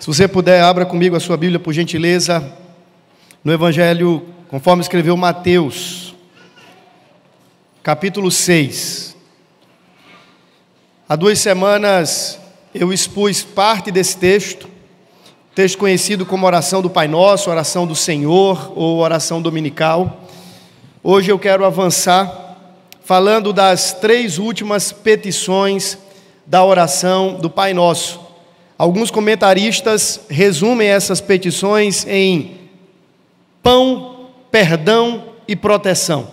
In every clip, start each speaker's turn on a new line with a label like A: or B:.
A: Se você puder, abra comigo a sua Bíblia, por gentileza, no Evangelho, conforme escreveu Mateus, capítulo 6. Há 2 semanas eu expus parte desse texto conhecido como oração do Pai Nosso, oração do Senhor ou oração dominical. Hoje eu quero avançar falando das 3 últimas petições da oração do Pai Nosso. Alguns comentaristas resumem essas petições em pão, perdão e proteção.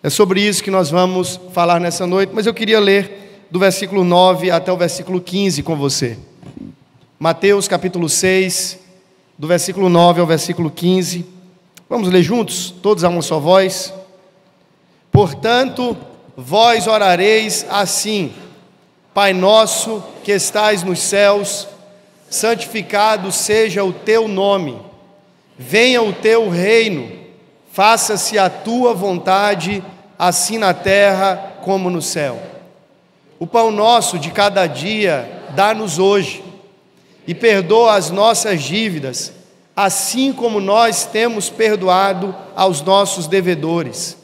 A: É sobre isso que nós vamos falar nessa noite, mas eu queria ler do versículo 9 até o versículo 15 com você. Mateus capítulo 6, do versículo 9 ao versículo 15. Vamos ler juntos, todos a uma só voz. Portanto, vós orareis assim: Pai nosso que estais nos céus, santificado seja o teu nome. Venha o teu reino, faça-se a tua vontade, assim na terra como no céu. O pão nosso de cada dia dá-nos hoje, e perdoa as nossas dívidas, assim como nós temos perdoado aos nossos devedores.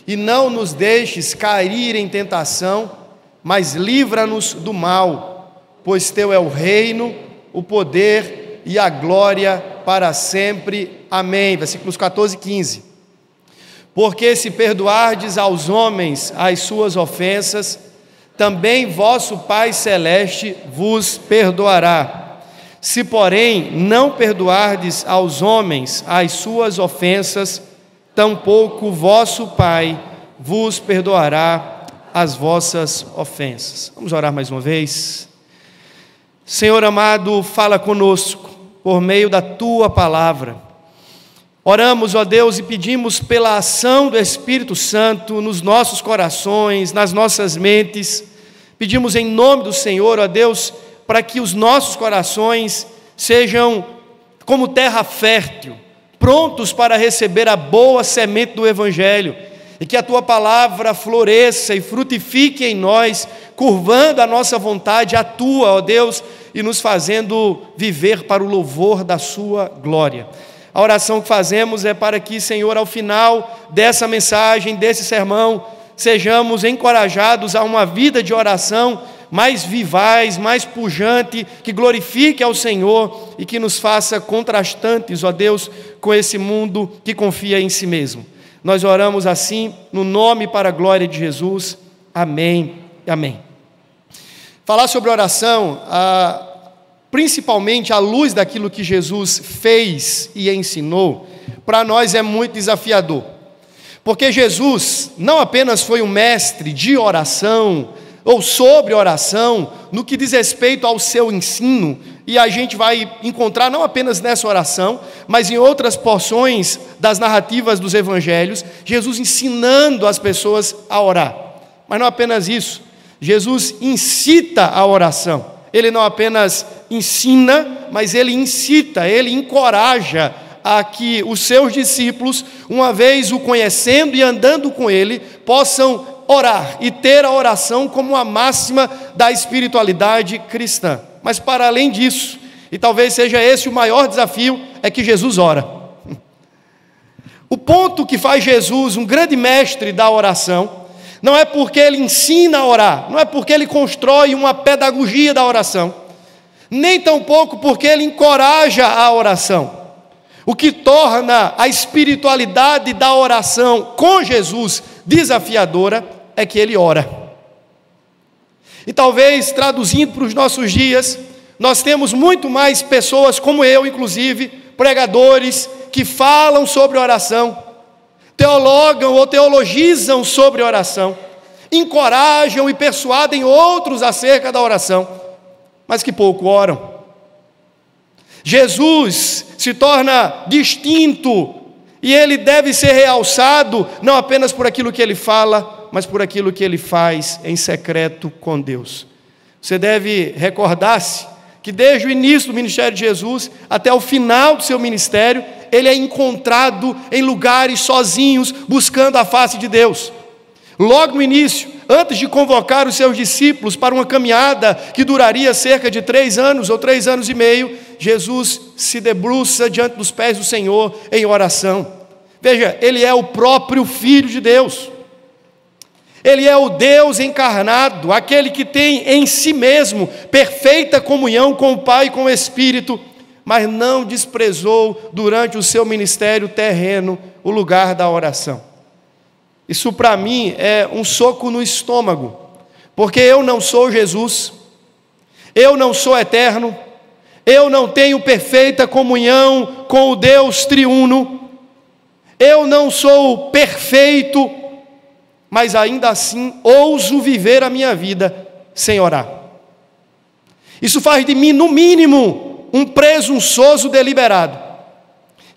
A: E não nos deixes cair em tentação, mas livra-nos do mal, pois teu é o reino, o poder e a glória para sempre. Amém. Versículos 14 e 15. Porque se perdoardes aos homens as suas ofensas, também vosso Pai Celeste vos perdoará. Se, porém, não perdoardes aos homens as suas ofensas, tampouco vosso Pai vos perdoará as vossas ofensas. Vamos orar mais uma vez. Senhor amado, fala conosco por meio da Tua palavra. Oramos, ó Deus, e pedimos pela ação do Espírito Santo nos nossos corações, nas nossas mentes. Pedimos em nome do Senhor, ó Deus, para que os nossos corações sejam como terra fértil, prontos para receber a boa semente do Evangelho, e que a Tua palavra floresça e frutifique em nós, curvando a nossa vontade à Tua, ó Deus, e nos fazendo viver para o louvor da Sua glória. A oração que fazemos é para que, Senhor, ao final dessa mensagem, desse sermão, sejamos encorajados a uma vida de oração mais vivaz, mais pujante, que glorifique ao Senhor e que nos faça contrastantes, ó Deus, com esse mundo que confia em si mesmo. Nós oramos assim, no nome e para a glória de Jesus. Amém e amém. Falar sobre oração, principalmente à luz daquilo que Jesus fez e ensinou, para nós é muito desafiador. Porque Jesus não apenas foi um mestre de oração, ou sobre oração, no que diz respeito ao seu ensino, e a gente vai encontrar não apenas nessa oração, mas em outras porções das narrativas dos evangelhos, Jesus ensinando as pessoas a orar. Mas não apenas isso, Jesus incita a oração. Ele não apenas ensina, mas ele incita, ele encoraja a que os seus discípulos, uma vez o conhecendo e andando com ele, possam orar e ter a oração como a máxima da espiritualidade cristã. Mas para além disso, e talvez seja esse o maior desafio, é que Jesus ora. O ponto que faz Jesus um grande mestre da oração, não é porque ele ensina a orar, não é porque ele constrói uma pedagogia da oração, nem tampouco porque ele encoraja a oração. O que torna a espiritualidade da oração com Jesus desafiadora é que ele ora. E talvez, traduzindo para os nossos dias, nós temos muito mais pessoas como eu, inclusive, pregadores, que falam sobre oração, teologam ou teologizam sobre oração, encorajam e persuadem outros acerca da oração, mas que pouco oram. Jesus se torna distinto e ele deve ser realçado não apenas por aquilo que ele fala, mas por aquilo que ele faz em secreto com Deus. Você deve recordar-se que desde o início do ministério de Jesus até o final do seu ministério, ele é encontrado em lugares sozinhos, buscando a face de Deus. Logo no início, antes de convocar os seus discípulos para uma caminhada que duraria cerca de 3 anos ou 3 anos e meio, Jesus se debruça diante dos pés do Senhor em oração. Veja, Ele é o próprio Filho de Deus. Ele é o Deus encarnado, aquele que tem em si mesmo perfeita comunhão com o Pai e com o Espírito, mas não desprezou durante o seu ministério terreno o lugar da oração. Isso para mim é um soco no estômago, porque eu não sou Jesus, eu não sou eterno, eu não tenho perfeita comunhão com o Deus triuno, eu não sou perfeito, mas ainda assim ouso viver a minha vida sem orar. Isso faz de mim, no mínimo, um presunçoso deliberado,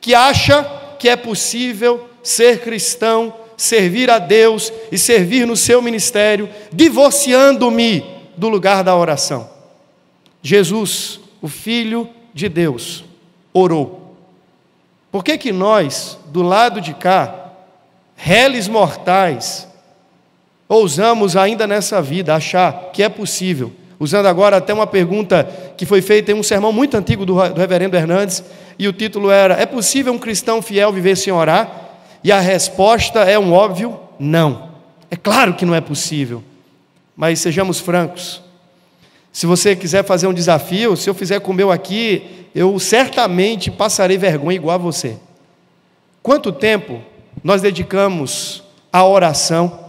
A: que acha que é possível ser cristão, servir a Deus e servir no seu ministério, divorciando-me do lugar da oração. Jesus, o Filho de Deus, orou. Por que nós, do lado de cá, réis mortais, ousamos ainda nessa vida achar que é possível, usando agora até uma pergunta que foi feita em um sermão muito antigo do reverendo Hernandes, e o título era: é possível um cristão fiel viver sem orar? E a resposta é um óbvio não. É claro que não é possível, mas sejamos francos. Se você quiser fazer um desafio, se eu fizer com o meu aqui, eu certamente passarei vergonha igual a você. Quanto tempo nós dedicamos à oração?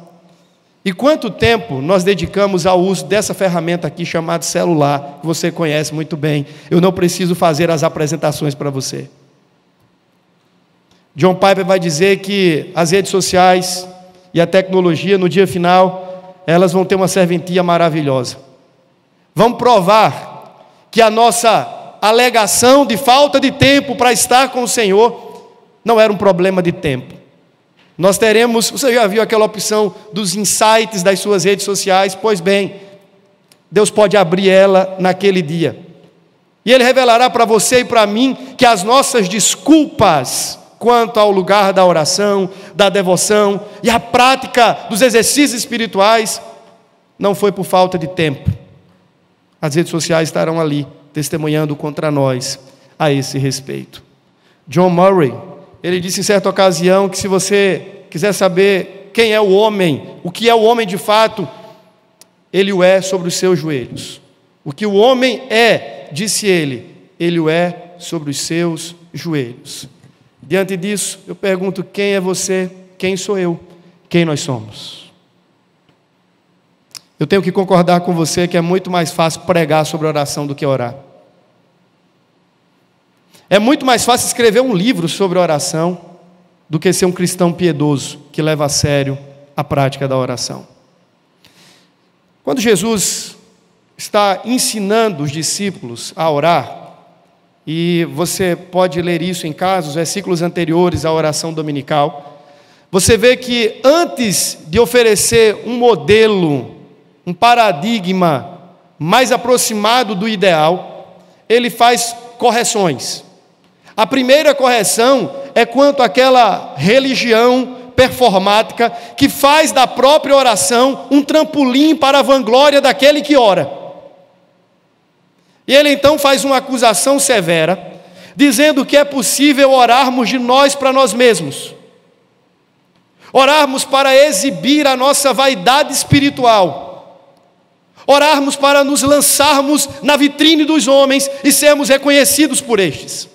A: E quanto tempo nós dedicamos ao uso dessa ferramenta aqui chamada celular, que você conhece muito bem? Eu não preciso fazer as apresentações para você. John Piper vai dizer que as redes sociais e a tecnologia, no dia final, elas vão ter uma serventia maravilhosa. Vão provar que a nossa alegação de falta de tempo para estar com o Senhor não era um problema de tempo. Nós teremos, você já viu aquela opção dos insights das suas redes sociais? Pois bem, Deus pode abrir ela naquele dia. E Ele revelará para você e para mim que as nossas desculpas quanto ao lugar da oração, da devoção e a prática dos exercícios espirituais não foi por falta de tempo. As redes sociais estarão ali testemunhando contra nós a esse respeito. John Murray, ele disse em certa ocasião que se você quiser saber quem é o homem, o que é o homem de fato, ele o é sobre os seus joelhos. O que o homem é, disse ele o é sobre os seus joelhos. Diante disso, eu pergunto: quem é você? Quem sou eu? Quem nós somos? Eu tenho que concordar com você que é muito mais fácil pregar sobre oração do que orar. É muito mais fácil escrever um livro sobre oração do que ser um cristão piedoso que leva a sério a prática da oração. Quando Jesus está ensinando os discípulos a orar, e você pode ler isso em casa, os versículos anteriores à oração dominical, você vê que antes de oferecer um modelo, um paradigma mais aproximado do ideal, ele faz correções. A primeira correção é quanto àquela religião performática que faz da própria oração um trampolim para a vanglória daquele que ora. E ele então faz uma acusação severa, dizendo que é possível orarmos de nós para nós mesmos, orarmos para exibir a nossa vaidade espiritual, orarmos para nos lançarmos na vitrine dos homens e sermos reconhecidos por estes.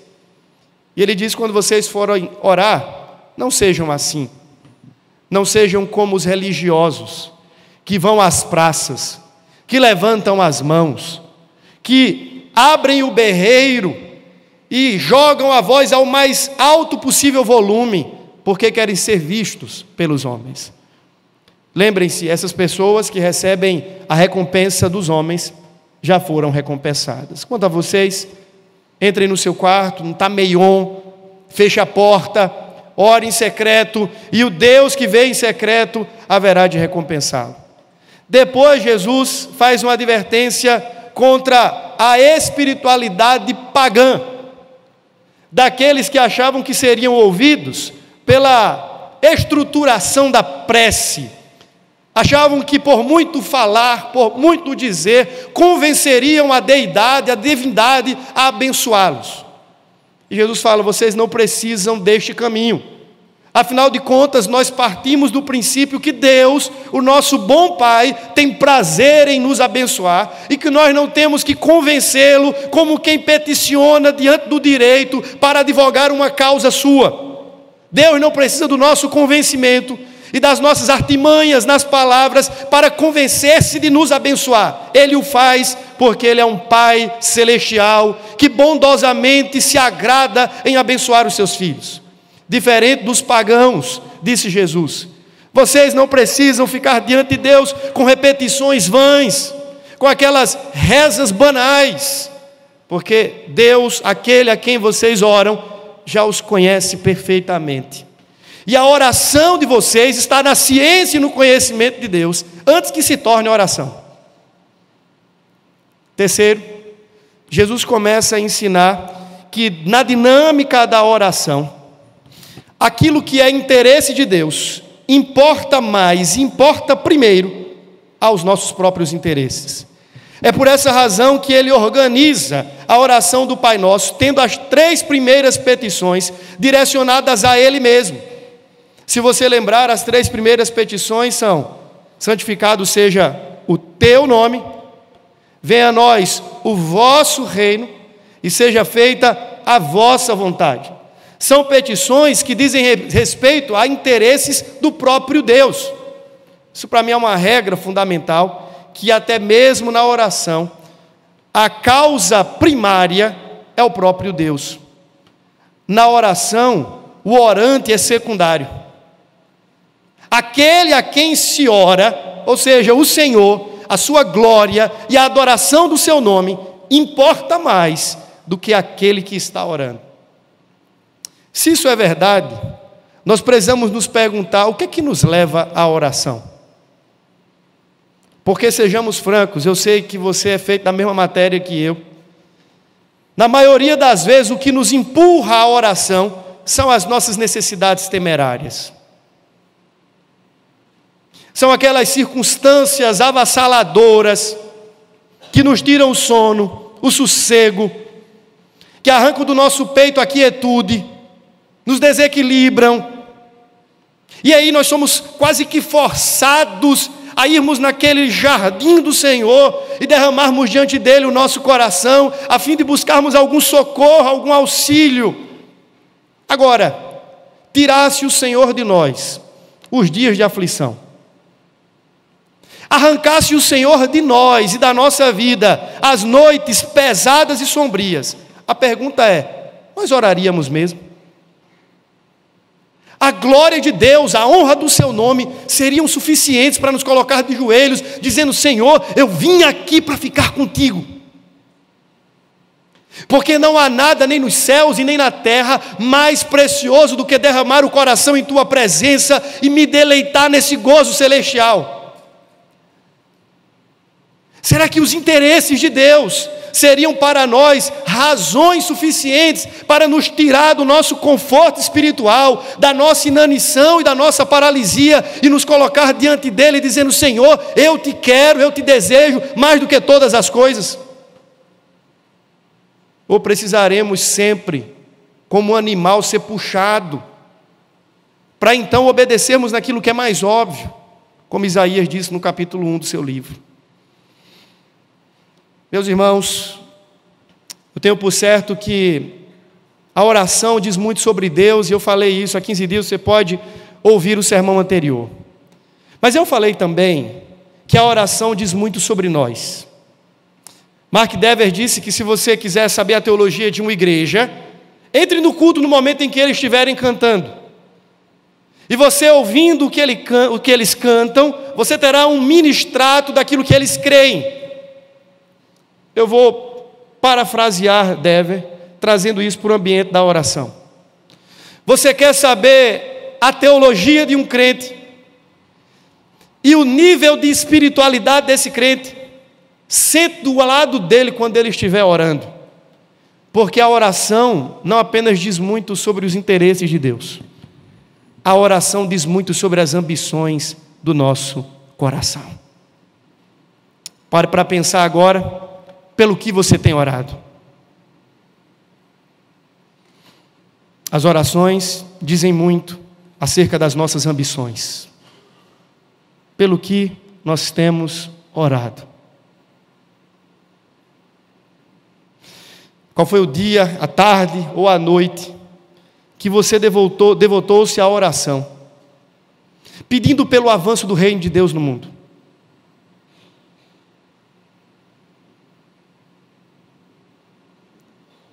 A: E ele diz: quando vocês forem orar, não sejam assim, não sejam como os religiosos, que vão às praças, que levantam as mãos, que abrem o berreiro e jogam a voz ao mais alto possível volume, porque querem ser vistos pelos homens. Lembrem-se, essas pessoas que recebem a recompensa dos homens, já foram recompensadas. Quanto a vocês, entrem no seu quarto, no tameion, feche a porta, ore em secreto, e o Deus que vê em secreto haverá de recompensá-lo. Depois Jesus faz uma advertência contra a espiritualidade pagã, daqueles que achavam que seriam ouvidos pela estruturação da prece, Achavam que por muito falar, por muito dizer, convenceriam a deidade, a divindade a abençoá-los. E Jesus fala: vocês não precisam deste caminho. Afinal de contas, nós partimos do princípio que Deus, o nosso bom Pai, tem prazer em nos abençoar e que nós não temos que convencê-lo como quem peticiona diante do direito para advogar uma causa sua. Deus não precisa do nosso convencimento e das nossas artimanhas nas palavras para convencer-se de nos abençoar. Ele o faz porque Ele é um Pai celestial que bondosamente se agrada em abençoar os seus filhos. Diferente dos pagãos, disse Jesus, vocês não precisam ficar diante de Deus com repetições vãs, com aquelas rezas banais, porque Deus, aquele a quem vocês oram, já os conhece perfeitamente. E a oração de vocês está na ciência e no conhecimento de Deus, antes que se torne oração. Terceiro, Jesus começa a ensinar que na dinâmica da oração, aquilo que é interesse de Deus importa mais, importa primeiro aos nossos próprios interesses. É por essa razão que ele organiza a oração do Pai Nosso, tendo as 3 primeiras petições direcionadas a Ele mesmo. Se você lembrar, as 3 primeiras petições são: santificado seja o teu nome, venha a nós o vosso reino e seja feita a vossa vontade. São petições que dizem respeito a interesses do próprio Deus. Isso para mim é uma regra fundamental, que até mesmo na oração, a causa primária é o próprio Deus. Na oração, o orante é secundário. Aquele a quem se ora, ou seja, o Senhor, a sua glória e a adoração do seu nome, importa mais do que aquele que está orando. Se isso é verdade, nós precisamos nos perguntar o que é que nos leva à oração. Porque, sejamos francos, eu sei que você é feito da mesma matéria que eu. Na maioria das vezes, o que nos empurra à oração são as nossas necessidades temerárias. São aquelas circunstâncias avassaladoras que nos tiram o sono, o sossego, que arrancam do nosso peito a quietude, nos desequilibram, e aí nós somos quase que forçados a irmos naquele jardim do Senhor e derramarmos diante dele o nosso coração, a fim de buscarmos algum socorro, algum auxílio. Agora, tirasse o Senhor de nós os dias de aflição, arrancasse o Senhor de nós e da nossa vida as noites pesadas e sombrias, a pergunta é: nós oraríamos mesmo? A glória de Deus, a honra do seu nome seriam suficientes para nos colocar de joelhos, dizendo: Senhor, eu vim aqui para ficar contigo. Porque não há nada nem nos céus e nem na terra mais precioso do que derramar o coração em tua presença e me deleitar nesse gozo celestial. Será que os interesses de Deus seriam para nós razões suficientes para nos tirar do nosso conforto espiritual, da nossa inanição e da nossa paralisia e nos colocar diante dele dizendo: Senhor, eu te quero, eu te desejo mais do que todas as coisas? Ou precisaremos sempre, como um animal, ser puxado para então obedecermos naquilo que é mais óbvio, como Isaías disse no capítulo 1 do seu livro? Meus irmãos, eu tenho por certo que a oração diz muito sobre Deus, e eu falei isso há 15 dias, você pode ouvir o sermão anterior. Mas eu falei também que a oração diz muito sobre nós. Mark Dever disse que se você quiser saber a teologia de uma igreja, entre no culto no momento em que eles estiverem cantando. E você ouvindo o que eles cantam, você terá um mini extrato daquilo que eles creem. Eu vou parafrasear Dever, trazendo isso para o ambiente da oração. Você quer saber a teologia de um crente e o nível de espiritualidade desse crente? Sente do lado dele quando ele estiver orando. Porque a oração não apenas diz muito sobre os interesses de Deus. A oração diz muito sobre as ambições do nosso coração. Pare para pensar agora pelo que você tem orado. As orações dizem muito acerca das nossas ambições. Pelo que nós temos orado. Qual foi o dia, a tarde ou a noite que você devotou-se à oração, pedindo pelo avanço do reino de Deus no mundo?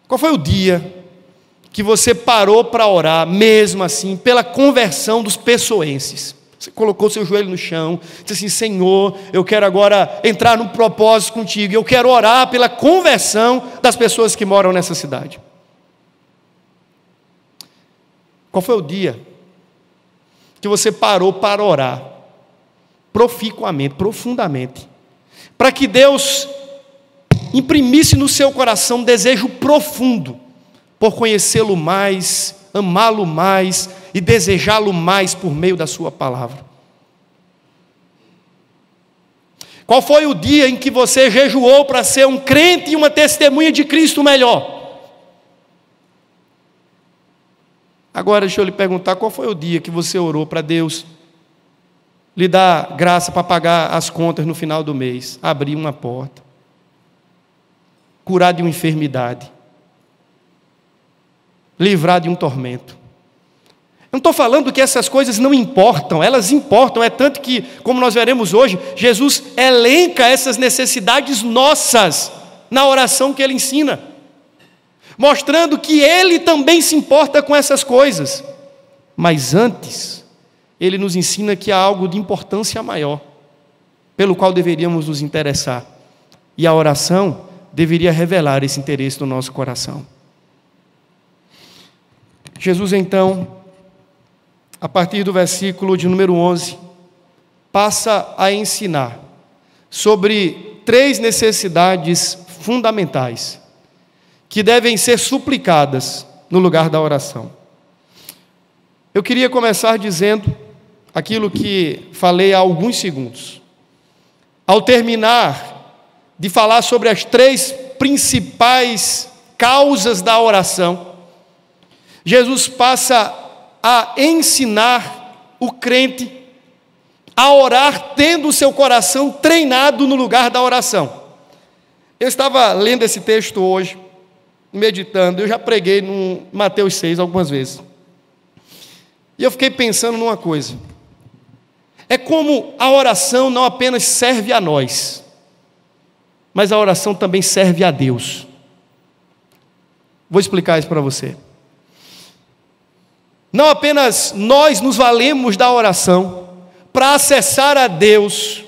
A: Qual foi o dia que você parou para orar, mesmo assim, pela conversão dos pessoenses? Você colocou seu joelho no chão, disse assim: Senhor, eu quero agora entrar num propósito contigo, eu quero orar pela conversão das pessoas que moram nessa cidade. Qual foi o dia que você parou para orar, proficuamente, profundamente, para que Deus imprimisse no seu coração um desejo profundo por conhecê-lo mais, amá-lo mais e desejá-lo mais por meio da sua palavra? Qual foi o dia em que você jejuou para ser um crente e uma testemunha de Cristo melhor? Agora deixa eu lhe perguntar, qual foi o dia que você orou para Deus lhe dar graça para pagar as contas no final do mês, abrir uma porta, curar de uma enfermidade, livrar de um tormento? Eu não estou falando que essas coisas não importam, elas importam, é tanto que, como nós veremos hoje, Jesus elenca essas necessidades nossas na oração que Ele ensina, mostrando que Ele também se importa com essas coisas. Mas antes, Ele nos ensina que há algo de importância maior, pelo qual deveríamos nos interessar, e a oração deveria revelar esse interesse no nosso coração. Jesus, então, a partir do versículo de número 11, passa a ensinar sobre 3 necessidades fundamentais que devem ser suplicadas no lugar da oração. Eu queria começar dizendo aquilo que falei há alguns segundos. Ao terminar de falar sobre as 3 principais causas da oração, Jesus passa a ensinar o crente a orar tendo o seu coração treinado no lugar da oração. Eu estava lendo esse texto hoje, meditando, eu já preguei no Mateus 6 algumas vezes. E eu fiquei pensando numa coisa. É como a oração não apenas serve a nós, mas a oração também serve a Deus. Vou explicar isso para você. Não apenas nós nos valemos da oração para acessar a Deus,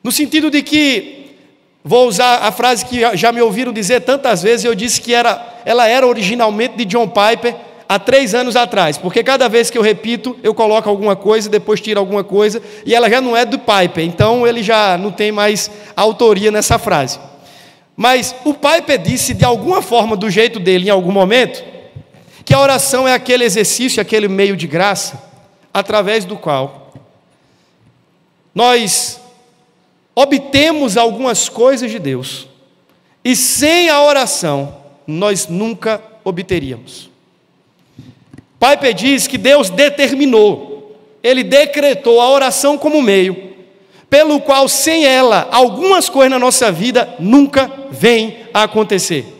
A: no sentido de que, vou usar a frase que já me ouviram dizer tantas vezes, eu disse que ela era originalmente de John Piper, há 3 anos atrás, porque cada vez que eu repito, eu coloco alguma coisa, depois tiro alguma coisa, e ela já não é do Piper, então ele já não tem mais autoria nessa frase. Mas o Piper disse, de alguma forma, do jeito dele, em algum momento, que a oração é aquele exercício, aquele meio de graça, através do qual nós obtemos algumas coisas de Deus, e sem a oração, nós nunca obteríamos. Piper diz que Deus determinou, Ele decretou a oração como meio, pelo qual sem ela, algumas coisas na nossa vida nunca vêm a acontecer.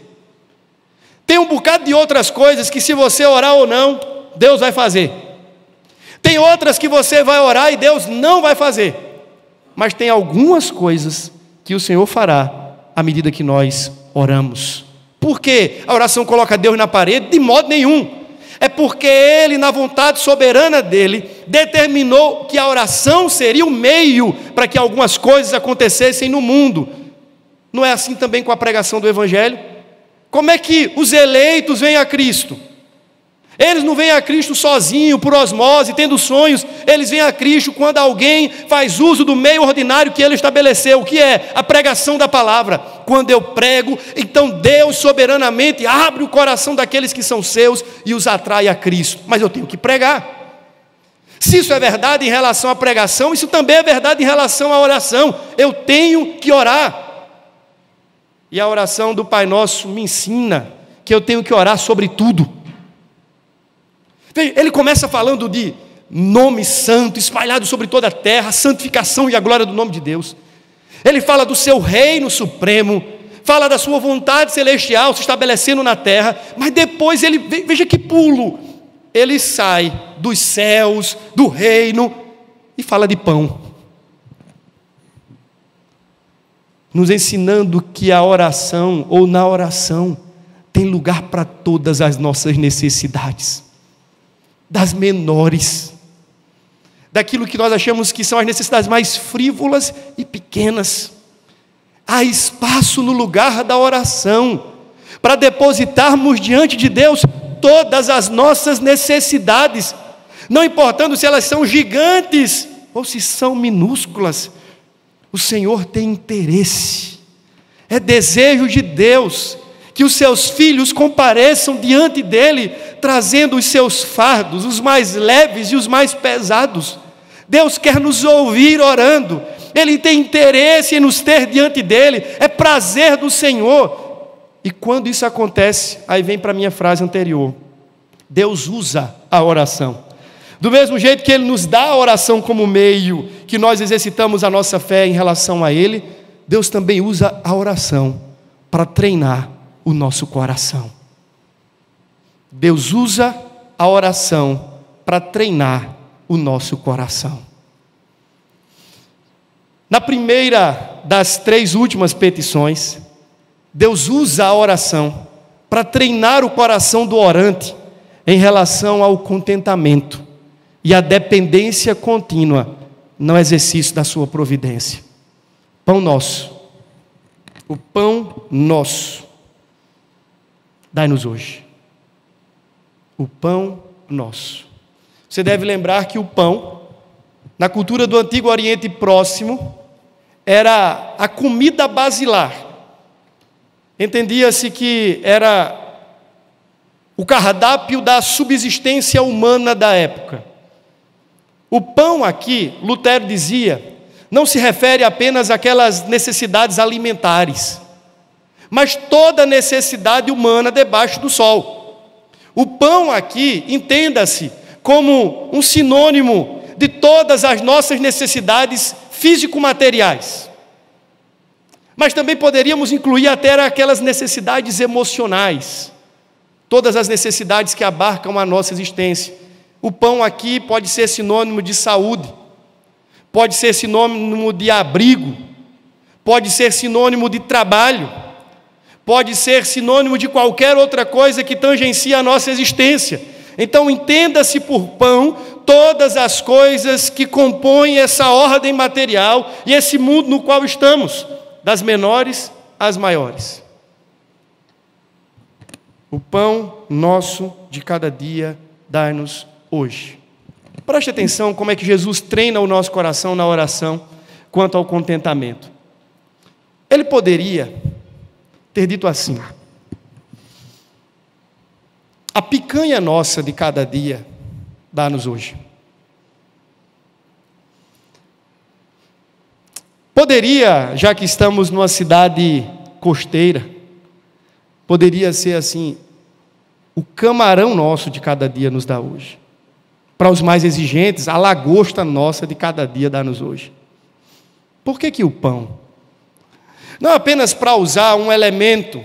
A: Tem um bocado de outras coisas que, se você orar ou não, Deus vai fazer. Tem outras que você vai orar e Deus não vai fazer. Mas tem algumas coisas que o Senhor fará à medida que nós oramos. Por quê? A oração coloca Deus na parede? De modo nenhum. É porque Ele, na vontade soberana dEle, determinou que a oração seria o meio para que algumas coisas acontecessem no mundo. Não é assim também com a pregação do Evangelho? Como é que os eleitos vêm a Cristo? Eles não vêm a Cristo sozinho, por osmose, tendo sonhos. Eles vêm a Cristo quando alguém faz uso do meio ordinário que Ele estabeleceu, que é a pregação da palavra. Quando eu prego, então Deus soberanamente abre o coração daqueles que são seus e os atrai a Cristo. Mas eu tenho que pregar. Se isso é verdade em relação à pregação, isso também é verdade em relação à oração. Eu tenho que orar. E a oração do Pai Nosso me ensina que eu tenho que orar sobre tudo. Ele começa falando de nome santo, espalhado sobre toda a terra, a santificação e a glória do nome de Deus. Ele fala do seu reino supremo, fala da sua vontade celestial se estabelecendo na terra, mas depois ele, veja que pulo, ele sai dos céus, do reino, e fala de pão. Nos ensinando que a oração, ou na oração, tem lugar para todas as nossas necessidades, das menores, daquilo que nós achamos que são as necessidades mais frívolas e pequenas. Há espaço no lugar da oração, para depositarmos diante de Deus todas as nossas necessidades, não importando se elas são gigantes ou se são minúsculas. O Senhor tem interesse, é desejo de Deus que os seus filhos compareçam diante dele, trazendo os seus fardos, os mais leves e os mais pesados. Deus quer nos ouvir orando, Ele tem interesse em nos ter diante dele, é prazer do Senhor. E quando isso acontece, aí vem para a minha frase anterior, Deus usa a oração. Do mesmo jeito que Ele nos dá a oração como meio que nós exercitamos a nossa fé em relação a Ele, Deus também usa a oração para treinar o nosso coração. Deus usa a oração para treinar o nosso coração. Na primeira das 3 últimas petições, Deus usa a oração para treinar o coração do orante em relação ao contentamento e à dependência contínua no exercício da sua providência. Pão nosso, o pão nosso, dai-nos hoje. O pão nosso. Você deve lembrar que o pão, na cultura do Antigo Oriente Próximo, era a comida basilar. Entendia-se que era o cardápio da subsistência humana da época. O pão aqui, Lutero dizia, não se refere apenas àquelas necessidades alimentares, mas toda necessidade humana debaixo do sol. O pão aqui, entenda-se, como um sinônimo de todas as nossas necessidades físico-materiais. Mas também poderíamos incluir até aquelas necessidades emocionais, todas as necessidades que abarcam a nossa existência. O pão aqui pode ser sinônimo de saúde, pode ser sinônimo de abrigo, pode ser sinônimo de trabalho, pode ser sinônimo de qualquer outra coisa que tangencia a nossa existência. Então entenda-se por pão todas as coisas que compõem essa ordem material e esse mundo no qual estamos, das menores às maiores. O pão nosso de cada dia dai-nos hoje. Preste atenção como é que Jesus treina o nosso coração na oração quanto ao contentamento. Ele poderia ter dito assim: a picanha nossa de cada dia dá-nos hoje. Poderia, já que estamos numa cidade costeira, poderia ser assim: o camarão nosso de cada dia nos dá hoje. Para os mais exigentes, a lagosta nossa de cada dia dá-nos hoje. Por que o pão? Não apenas para usar um elemento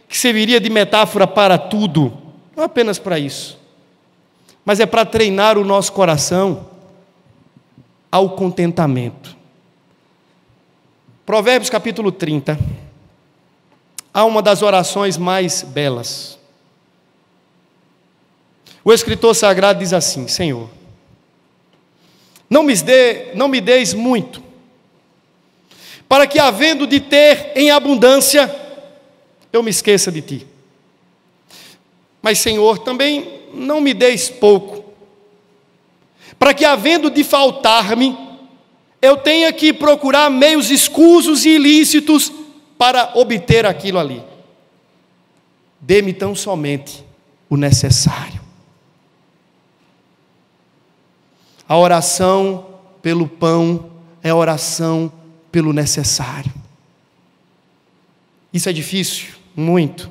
A: que serviria de metáfora para tudo, não apenas para isso, mas é para treinar o nosso coração ao contentamento. Provérbios capítulo 30, há uma das orações mais belas. O escritor sagrado diz assim: Senhor, não me deis muito, para que, havendo de ter em abundância, eu me esqueça de ti. Mas, Senhor, também não me deis pouco, para que, havendo de faltar-me, eu tenha que procurar meios escusos e ilícitos para obter aquilo ali. Dê-me tão somente o necessário. A oração pelo pão é a oração pelo necessário. Isso é difícil, muito.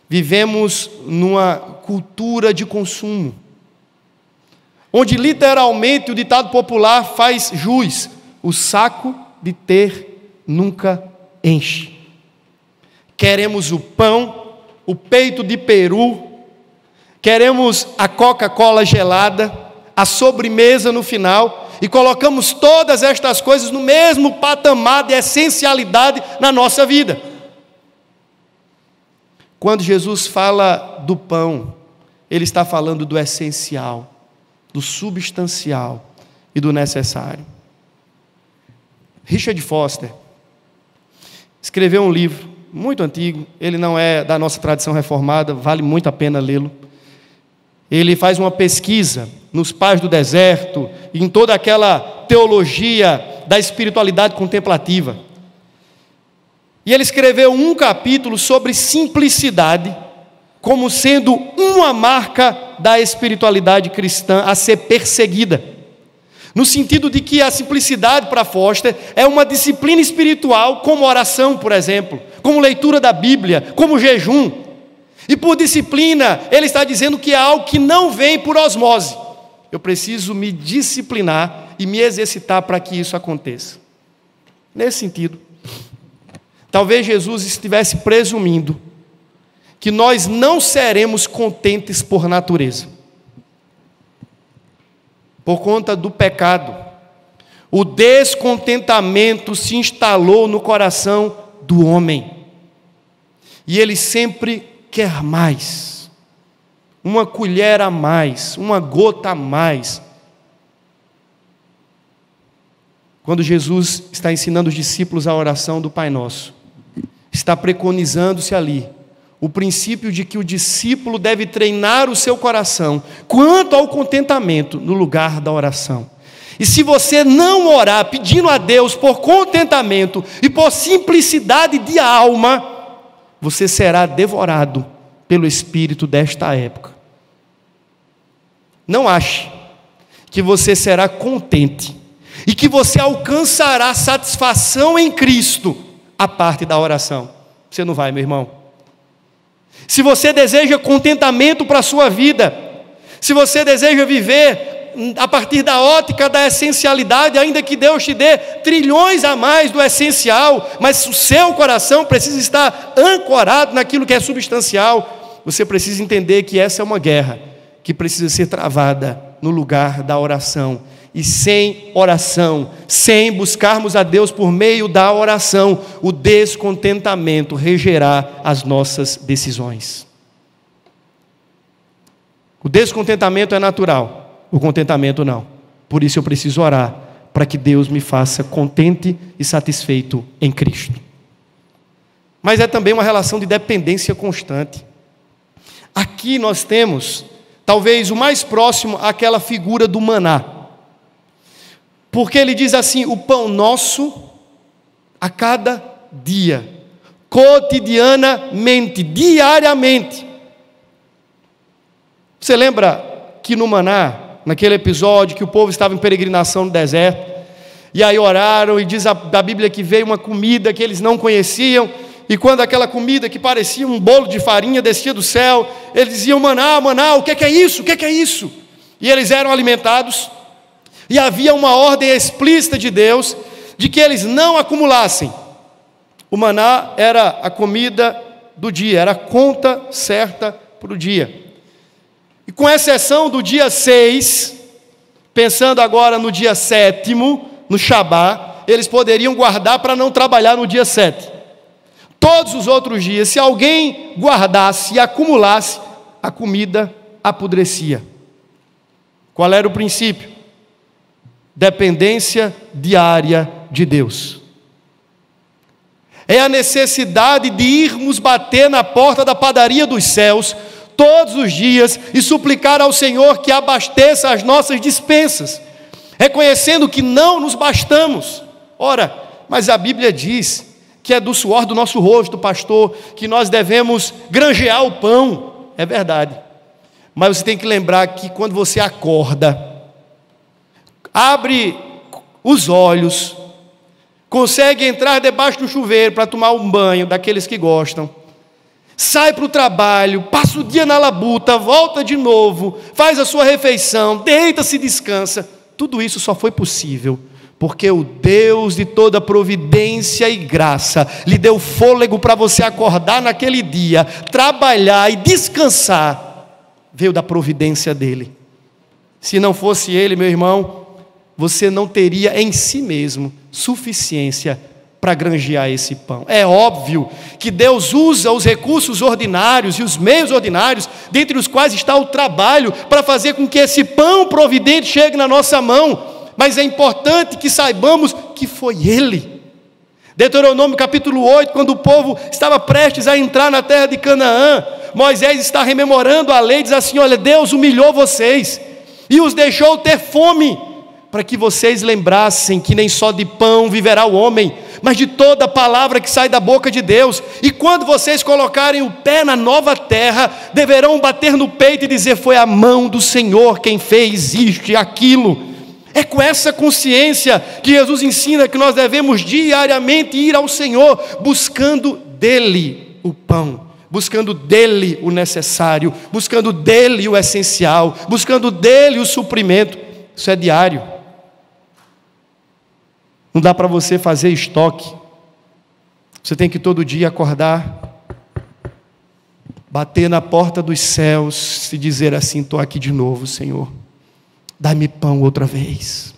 A: Vivemos numa cultura de consumo, onde literalmente o ditado popular faz jus: o saco de ter nunca enche. Queremos o pão, o peito de peru, queremos a Coca-Cola gelada, a sobremesa no final, e colocamos todas estas coisas no mesmo patamar de essencialidade na nossa vida. Quando Jesus fala do pão, Ele está falando do essencial, do substancial e do necessário. Richard Foster escreveu um livro muito antigo, ele não é da nossa tradição reformada, vale muito a pena lê-lo. Ele faz uma pesquisa nos pais do deserto, em toda aquela teologia da espiritualidade contemplativa. E ele escreveu um capítulo sobre simplicidade, como sendo uma marca da espiritualidade cristã a ser perseguida. No sentido de que a simplicidade, para Foster, é uma disciplina espiritual, como oração, por exemplo, como leitura da Bíblia, como jejum. E por disciplina, ele está dizendo que é algo que não vem por osmose. Eu preciso me disciplinar e me exercitar para que isso aconteça. Nesse sentido, talvez Jesus estivesse presumindo que nós não seremos contentes por natureza. Por conta do pecado, o descontentamento se instalou no coração do homem. E ele sempre quer mais. Uma colher a mais, uma gota a mais. Quando Jesus está ensinando os discípulos a oração do Pai Nosso, está preconizando-se ali o princípio de que o discípulo deve treinar o seu coração quanto ao contentamento no lugar da oração. E se você não orar pedindo a Deus por contentamento e por simplicidade de alma, você será devorado pelo espírito desta época. Não ache que você será contente e que você alcançará satisfação em Cristo a parte da oração. Você não vai, meu irmão. Se você deseja contentamento para a sua vida, se você deseja viver a partir da ótica da essencialidade, ainda que Deus te dê trilhões a mais do essencial, mas o seu coração precisa estar ancorado naquilo que é substancial, você precisa entender que essa é uma guerra que precisa ser travada no lugar da oração. E sem oração, sem buscarmos a Deus por meio da oração, o descontentamento regerá as nossas decisões. O descontentamento é natural, o contentamento não. Por isso eu preciso orar, para que Deus me faça contente e satisfeito em Cristo. Mas é também uma relação de dependência constante. Aqui nós temos, talvez o mais próximo àquela figura do maná. Porque ele diz assim: o pão nosso a cada dia, cotidianamente, diariamente. Você lembra que no maná, naquele episódio que o povo estava em peregrinação no deserto, e aí oraram, e diz a Bíblia que veio uma comida que eles não conheciam, e quando aquela comida que parecia um bolo de farinha descia do céu, eles diziam: maná, maná, o que é isso? O que é isso? E eles eram alimentados. E havia uma ordem explícita de Deus de que eles não acumulassem. O maná era a comida do dia, era a conta certa para o dia. E com exceção do dia 6, pensando agora no dia 7º, no Shabá, eles poderiam guardar para não trabalhar no dia 7. Todos os outros dias, se alguém guardasse e acumulasse, a comida apodrecia. Qual era o princípio? Dependência diária de Deus. É a necessidade de irmos bater na porta da padaria dos céus todos os dias e suplicar ao Senhor que abasteça as nossas despensas, reconhecendo que não nos bastamos. Ora, mas a Bíblia diz que é do suor do nosso rosto, pastor, que nós devemos granjear o pão. É verdade. Mas você tem que lembrar que quando você acorda, abre os olhos, consegue entrar debaixo do chuveiro para tomar um banho, daqueles que gostam, sai para o trabalho, passa o dia na labuta, volta de novo, faz a sua refeição, deita-se e descansa. Tudo isso só foi possível porque o Deus de toda providência e graça lhe deu fôlego para você acordar naquele dia, trabalhar e descansar. Veio da providência dele. Se não fosse ele, meu irmão, você não teria em si mesmo suficiência para granjear esse pão. É óbvio que Deus usa os recursos ordinários e os meios ordinários, dentre os quais está o trabalho, para fazer com que esse pão providente chegue na nossa mão. Mas é importante que saibamos que foi Ele. Deuteronômio capítulo 8, quando o povo estava prestes a entrar na terra de Canaã, Moisés está rememorando a lei, diz assim: olha, Deus humilhou vocês e os deixou ter fome, para que vocês lembrassem que nem só de pão viverá o homem, mas de toda palavra que sai da boca de Deus. E quando vocês colocarem o pé na nova terra, deverão bater no peito e dizer: foi a mão do Senhor quem fez isto e aquilo. É com essa consciência que Jesus ensina que nós devemos diariamente ir ao Senhor, buscando dele o pão, buscando dele o necessário, buscando dele o essencial, buscando dele o suprimento. Isso é diário. Não dá para você fazer estoque. Você tem que todo dia acordar, bater na porta dos céus e dizer assim: estou aqui de novo, Senhor, dá-me pão outra vez.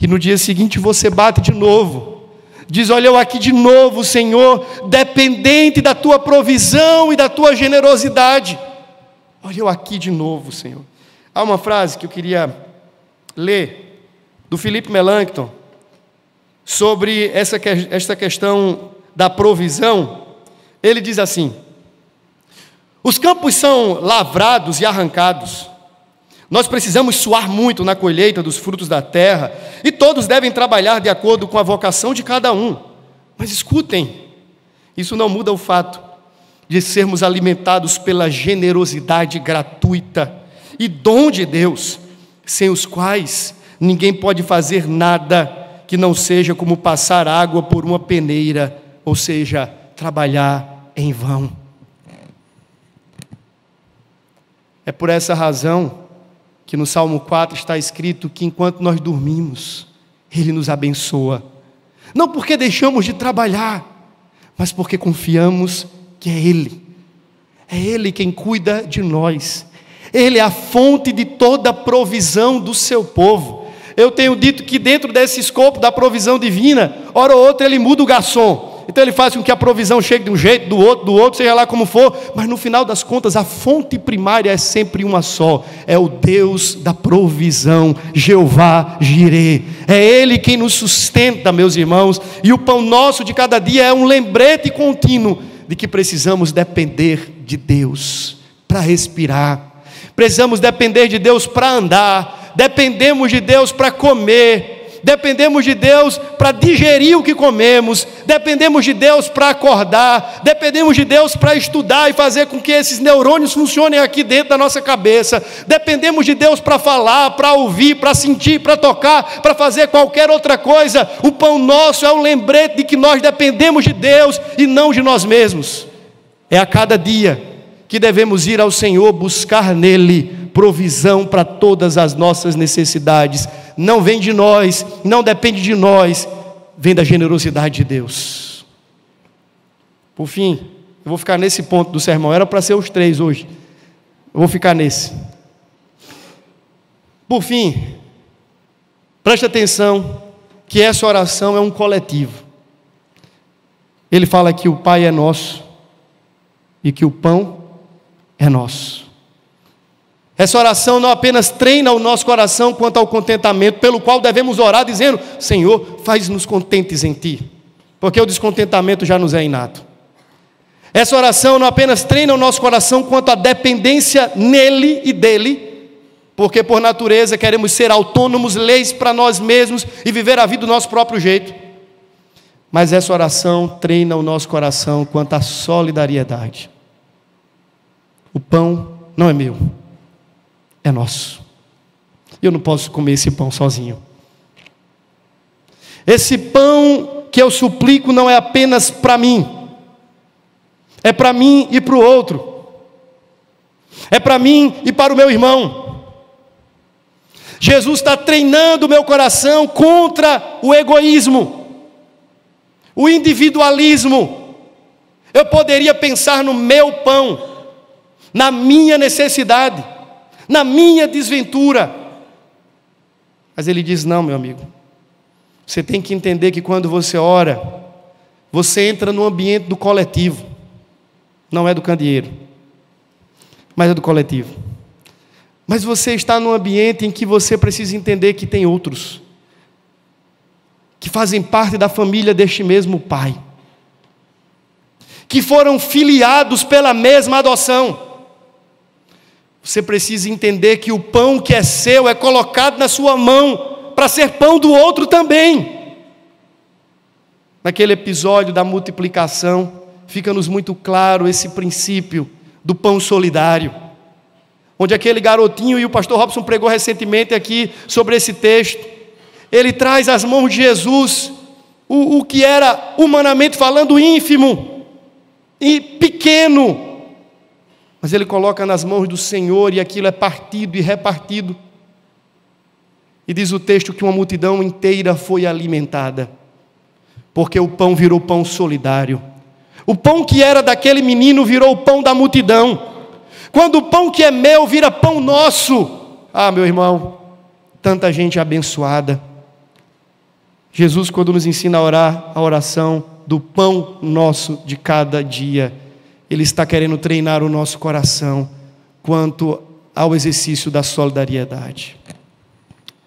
A: E no dia seguinte você bate de novo, diz: olha, eu aqui de novo, Senhor, dependente da tua provisão e da tua generosidade. Olha, eu aqui de novo, Senhor. Há uma frase que eu queria ler, do Philip Melanchthon, sobre esta questão da provisão. Ele diz assim: os campos são lavrados e arrancados, nós precisamos suar muito na colheita dos frutos da terra, e todos devem trabalhar de acordo com a vocação de cada um. Mas escutem, isso não muda o fato de sermos alimentados pela generosidade gratuita e dom de Deus, sem os quais ninguém pode fazer nada que não seja como passar água por uma peneira, ou seja, trabalhar em vão. É por essa razão que no Salmo 4 está escrito que enquanto nós dormimos, Ele nos abençoa. Não porque deixamos de trabalhar, mas porque confiamos que é Ele quem cuida de nós. Ele é a fonte de toda a provisão do seu povo. Eu tenho dito que dentro desse escopo da provisão divina, hora ou outra Ele muda o garçom. Então Ele faz com que a provisão chegue de um jeito, do outro, seja lá como for, mas no final das contas a fonte primária é sempre uma só: é o Deus da provisão, Jeová Jirê. É Ele quem nos sustenta, meus irmãos, e o pão nosso de cada dia é um lembrete contínuo de que precisamos depender de Deus para respirar, precisamos depender de Deus para andar, dependemos de Deus para comer, dependemos de Deus para digerir o que comemos, dependemos de Deus para acordar, dependemos de Deus para estudar e fazer com que esses neurônios funcionem aqui dentro da nossa cabeça, dependemos de Deus para falar, para ouvir, para sentir, para tocar, para fazer qualquer outra coisa. O pão nosso é um lembrete de que nós dependemos de Deus e não de nós mesmos. É a cada dia que devemos ir ao Senhor, buscar nele provisão para todas as nossas necessidades. Não vem de nós, não depende de nós, vem da generosidade de Deus. Por fim, eu vou ficar nesse ponto do sermão, era para ser os 3 hoje, eu vou ficar nesse. Por fim, preste atenção que essa oração é um coletivo. Ele fala que o Pai é nosso e que o pão é nosso. Essa oração não apenas treina o nosso coração quanto ao contentamento, pelo qual devemos orar dizendo: Senhor, faz-nos contentes em Ti, porque o descontentamento já nos é inato. Essa oração não apenas treina o nosso coração quanto à dependência nele e dele, porque por natureza queremos ser autônomos, leis para nós mesmos e viver a vida do nosso próprio jeito. Mas essa oração treina o nosso coração quanto à solidariedade. O pão não é meu, é nosso. Eu não posso comer esse pão sozinho. Esse pão que eu suplico não é apenas para mim. É para mim e para o outro. É para mim e para o meu irmão. Jesus está treinando o meu coração contra o egoísmo, o individualismo. Eu poderia pensar no meu pão, na minha necessidade, na minha desventura. Mas ele diz: não, meu amigo. Você tem que entender que quando você ora, você entra no ambiente do coletivo. Não é do candeeiro, mas é do coletivo. Mas você está num ambiente em que você precisa entender que tem outros, que fazem parte da família deste mesmo Pai, que foram filiados pela mesma adoção. Você precisa entender que o pão que é seu é colocado na sua mão para ser pão do outro também. Naquele episódio da multiplicação, fica-nos muito claro esse princípio do pão solidário, onde aquele garotinho, e o pastor Robson pregou recentemente aqui sobre esse texto, ele traz às mãos de Jesus o que era, humanamente falando, ínfimo e pequeno, mas ele coloca nas mãos do Senhor e aquilo é partido e repartido. E diz o texto que uma multidão inteira foi alimentada, porque o pão virou pão solidário. O pão que era daquele menino virou o pão da multidão. Quando o pão que é meu vira pão nosso, meu irmão, tanta gente abençoada. Jesus, quando nos ensina a orar, a oração do pão nosso de cada dia, Ele está querendo treinar o nosso coração quanto ao exercício da solidariedade.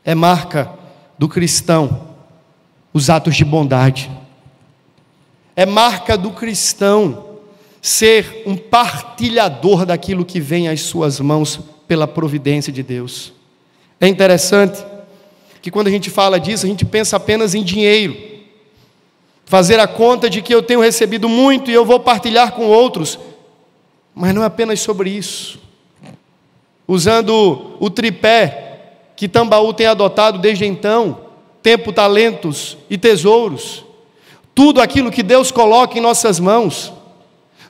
A: É marca do cristão os atos de bondade. É marca do cristão ser um partilhador daquilo que vem às suas mãos pela providência de Deus. É interessante que quando a gente fala disso, a gente pensa apenas em dinheiro. Fazer a conta de que eu tenho recebido muito e eu vou partilhar com outros. Mas não é apenas sobre isso. Usando o tripé que Tambaú tem adotado desde então, tempo, talentos e tesouros, tudo aquilo que Deus coloca em nossas mãos,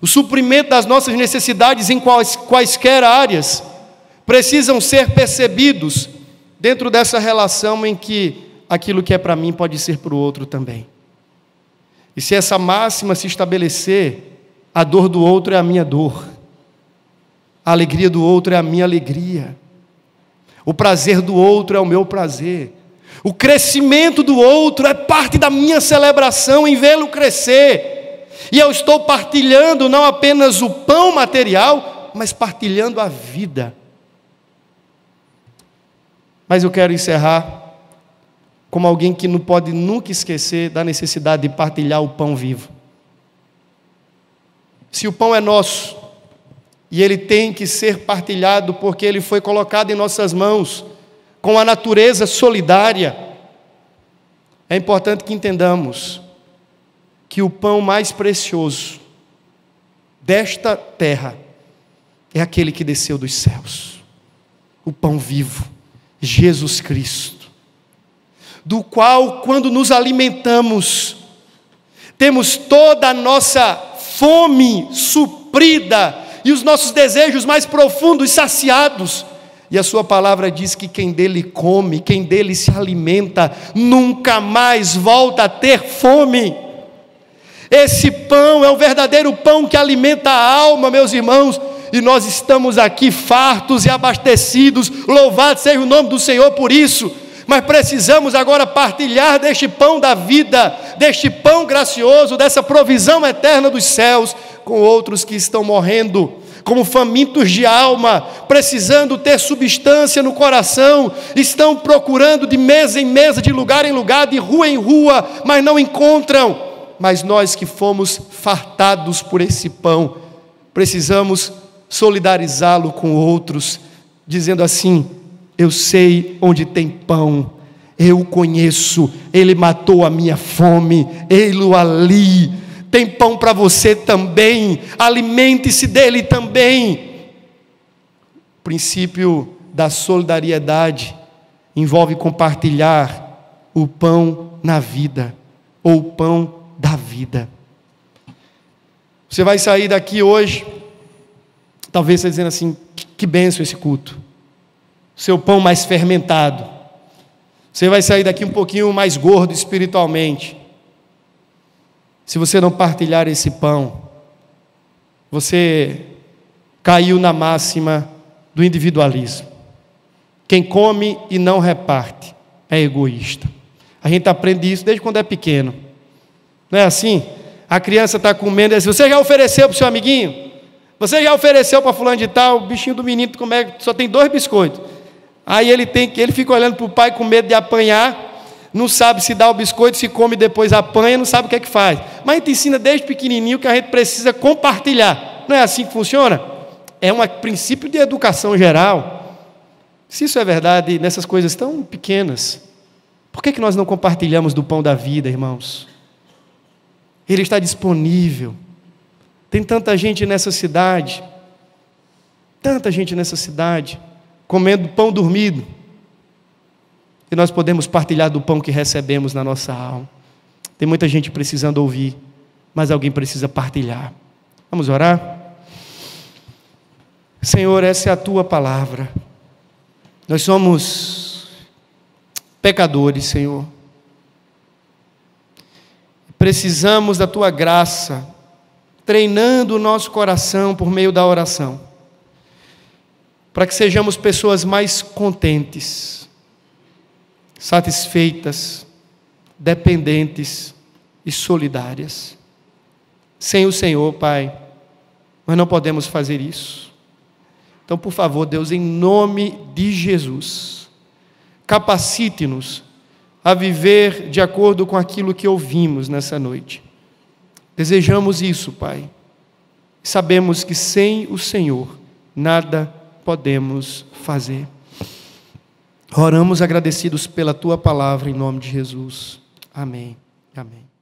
A: o suprimento das nossas necessidades em quaisquer áreas, precisam ser percebidos dentro dessa relação em que aquilo que é para mim pode ser para o outro também. E se essa máxima se estabelecer, a dor do outro é a minha dor, a alegria do outro é a minha alegria, o prazer do outro é o meu prazer, o crescimento do outro é parte da minha celebração em vê-lo crescer, e eu estou partilhando não apenas o pão material, mas partilhando a vida. Mas eu quero encerrar como alguém que não pode nunca esquecer da necessidade de partilhar o pão vivo. Se o pão é nosso, e ele tem que ser partilhado porque ele foi colocado em nossas mãos, com a natureza solidária, é importante que entendamos que o pão mais precioso desta terra é aquele que desceu dos céus, o pão vivo, Jesus Cristo, do qual, quando nos alimentamos, temos toda a nossa fome suprida e os nossos desejos mais profundos saciados. E a sua palavra diz que quem dele come, quem dele se alimenta, nunca mais volta a ter fome. Esse pão é o verdadeiro pão que alimenta a alma, meus irmãos, e nós estamos aqui fartos e abastecidos, louvado seja o nome do Senhor por isso, mas precisamos agora partilhar deste pão da vida, deste pão gracioso, dessa provisão eterna dos céus, com outros que estão morrendo, como famintos de alma, precisando ter substância no coração, estão procurando de mesa em mesa, de lugar em lugar, de rua em rua, mas não encontram. Mas nós que fomos fartados por esse pão, precisamos solidarizá-lo com outros, dizendo assim: eu sei onde tem pão, eu o conheço, ele matou a minha fome, ele ali, tem pão para você também, alimente-se dele também. O princípio da solidariedade envolve compartilhar o pão na vida, ou o pão da vida. Você vai sair daqui hoje, talvez você dizendo assim, que bênção esse culto. Seu pão mais fermentado. Você vai sair daqui um pouquinho mais gordo espiritualmente. Se você não partilhar esse pão, você caiu na máxima do individualismo. Quem come e não reparte é egoísta. A gente aprende isso desde quando é pequeno. Não é assim? A criança está comendo e diz, você já ofereceu para o seu amiguinho? Você já ofereceu para fulano de tal? O bichinho do menino só tem 2 biscoitos. Aí ele fica olhando para o pai com medo de apanhar, não sabe se dá o biscoito, se come depois apanha, não sabe o que é que faz. Mas a gente ensina desde pequenininho que a gente precisa compartilhar. Não é assim que funciona? É um princípio de educação geral. Se isso é verdade, nessas coisas tão pequenas, por que nós não compartilhamos do pão da vida, irmãos? Ele está disponível. Tem tanta gente nessa cidade, comendo pão dormido, e nós podemos partilhar do pão que recebemos na nossa alma. Tem muita gente precisando ouvir, mas alguém precisa partilhar. Vamos orar? Senhor, essa é a Tua palavra. Nós somos pecadores, Senhor. Precisamos da Tua graça, treinando o nosso coração por meio da oração, para que sejamos pessoas mais contentes, satisfeitas, dependentes e solidárias. Sem o Senhor, Pai, nós não podemos fazer isso. Então, por favor, Deus, em nome de Jesus, capacite-nos a viver de acordo com aquilo que ouvimos nessa noite. Desejamos isso, Pai. Sabemos que sem o Senhor nada podemos fazer. Oramos agradecidos pela Tua palavra em nome de Jesus. Amém. Amém.